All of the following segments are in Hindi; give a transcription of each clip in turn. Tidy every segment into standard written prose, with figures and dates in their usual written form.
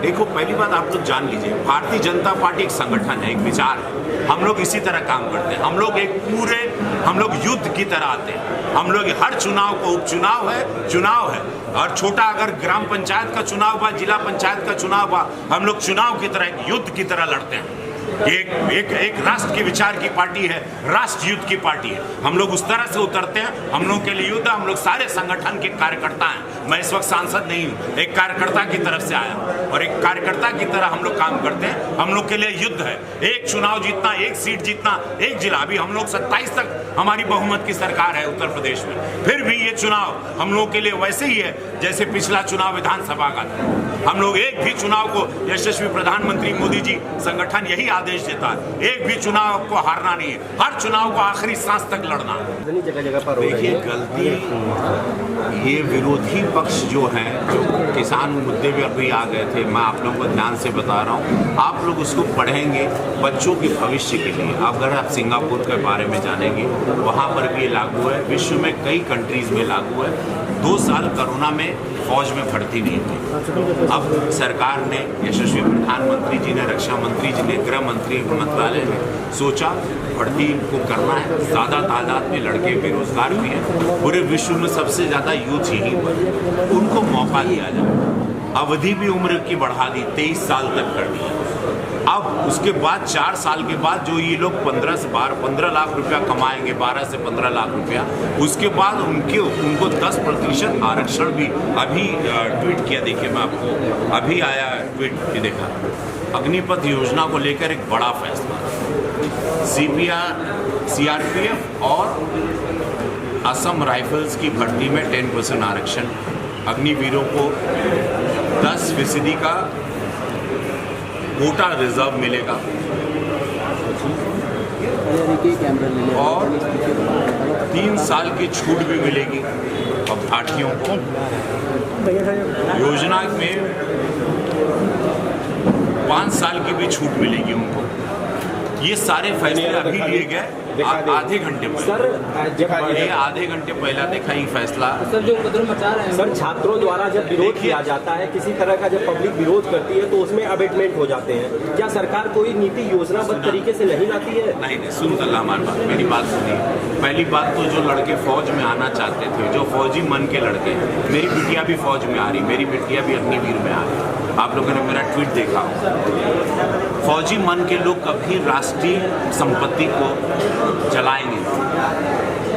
देखो, पहली बात आप लोग जान लीजिए, भारतीय जनता पार्टी एक संगठन है, एक विचार है। हम लोग इसी तरह काम करते हैं। हम लोग युद्ध की तरह आते हैं। हम लोग हर चुनाव को उपचुनाव है, चुनाव है, और छोटा अगर ग्राम पंचायत का चुनाव हुआ, जिला पंचायत का चुनाव हुआ, हम लोग चुनाव की तरह, एक युद्ध की तरह लड़ते हैं। एक राष्ट्र के विचार की पार्टी है, राष्ट्र युद्ध की पार्टी है। हम लोग उस तरह से उतरते हैं। हम लोग के लिए युद्ध, हम लोग सारे संगठन के कार्यकर्ता हैं। मैं इस वक्त सांसद नहीं हूँ, एक कार्यकर्ता की तरफ से आया और एक कार्यकर्ता की तरह हम लोग काम करते हैं। हम लोग के लिए युद्ध है, एक चुनाव जीतना, एक सीट जीतना, एक जिला। अभी हम लोग 27 तक हमारी बहुमत की सरकार है उत्तर प्रदेश में, फिर भी ये चुनाव हम लोग के लिए वैसे ही है जैसे पिछला चुनाव विधानसभा का था। हम लोग एक भी चुनाव को, यशस्वी प्रधानमंत्री मोदी जी संगठन यही आदेश देता है, एक भी चुनाव को हारना नहीं है, हर चुनाव को आखिरी सांस तक लड़ना। देखिए, गलती ये विरोधी पक्ष जो है, जो किसान मुद्दे पे अभी आ गए थे, मैं आप लोगों को ध्यान से बता रहा हूँ, आप लोग उसको पढ़ेंगे बच्चों के भविष्य के लिए। अगर आप सिंगापुर के बारे में जानेंगे, वहाँ पर भी ये लागू है, विश्व में कई कंट्रीज में लागू है। 2 साल कोरोना में फौज में भर्ती नहीं थी। अब सरकार ने, यशस्वी प्रधानमंत्री जी ने, रक्षा मंत्री जी ने, गृह मंत्री मंत्रालय ने सोचा भर्ती को करना है। ज़्यादा तादाद में लड़के बेरोजगार भी हैं, पूरे विश्व में सबसे ज़्यादा यूथ यहीं पर, उनको मौका दिया जाए। अवधि भी उम्र की बढ़ा दी, 23 साल तक कर दी। अब उसके बाद 4 साल के बाद जो ये लोग 15 लाख रुपया कमाएंगे, 12 से 15 लाख रुपया, उसके बाद उनको 10% आरक्षण भी। अभी ट्वीट किया, देखिए मैं आपको, अभी आया ट्वीट देखा, अग्निपथ योजना को लेकर एक बड़ा फैसला, CRPF और असम राइफल्स की भर्ती में 10% आरक्षण, अग्निवीरों को 10% का कोटा रिजर्व मिलेगा और 3 साल की छूट भी मिलेगी अभ्यर्थियों को। योजना में 5 साल की भी छूट मिलेगी उनको। ये सारे फैसले अभी लिए गए आधे घंटे पहले, ये आधे घंटे पहले देखा ही फैसला। सर, जो उपद्रव मचा रहे हैं, सर, छात्रों द्वारा जब विरोध किया जाता है, किसी तरह का जब पब्लिक विरोध करती है तो उसमें अबेटमेंट हो जाते हैं। क्या सरकार कोई नीति योजनाबद्ध तरीके से नहीं लाती है? नहीं, सुन तो हमारी बात, मेरी बात सुनिए। पहली बात तो जो लड़के फौज में आना चाहते थे, जो फौजी मन के लड़के, मेरी बिटिया भी फौज में आ रही, मेरी बिटिया भी अग्निवीर में आ रही। आप लोगों ने मेरा ट्वीट देखा, फौजी मन के लोग कभी राष्ट्रीय संपत्ति को जलाएंगे।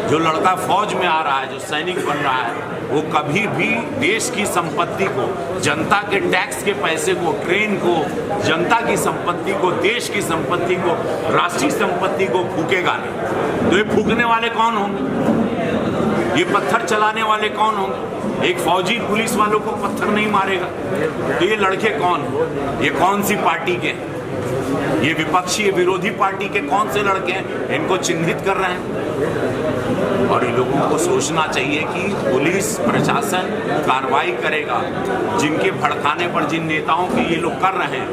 जो लड़का फौज में आ रहा है, जो सैनिक बन रहा है, वो कभी भी देश की संपत्ति को, जनता के टैक्स के पैसे को, ट्रेन को, जनता की संपत्ति को, देश की संपत्ति को, राष्ट्रीय संपत्ति को फूकेगा नहीं। तो ये फूकने वाले कौन होंगे? ये पत्थर चलाने वाले कौन होंगे? एक फौजी पुलिस वालों को पत्थर नहीं मारेगा। तो ये लड़के कौन? ये कौन सी पार्टी के? ये विपक्षी, ये विरोधी पार्टी के कौन से लड़के हैं? इनको चिन्हित कर रहे हैं। और इन लोगों को सोचना चाहिए कि पुलिस प्रशासन कार्रवाई करेगा। जिनके भड़काने पर जिन नेताओं की ये लोग कर रहे हैं,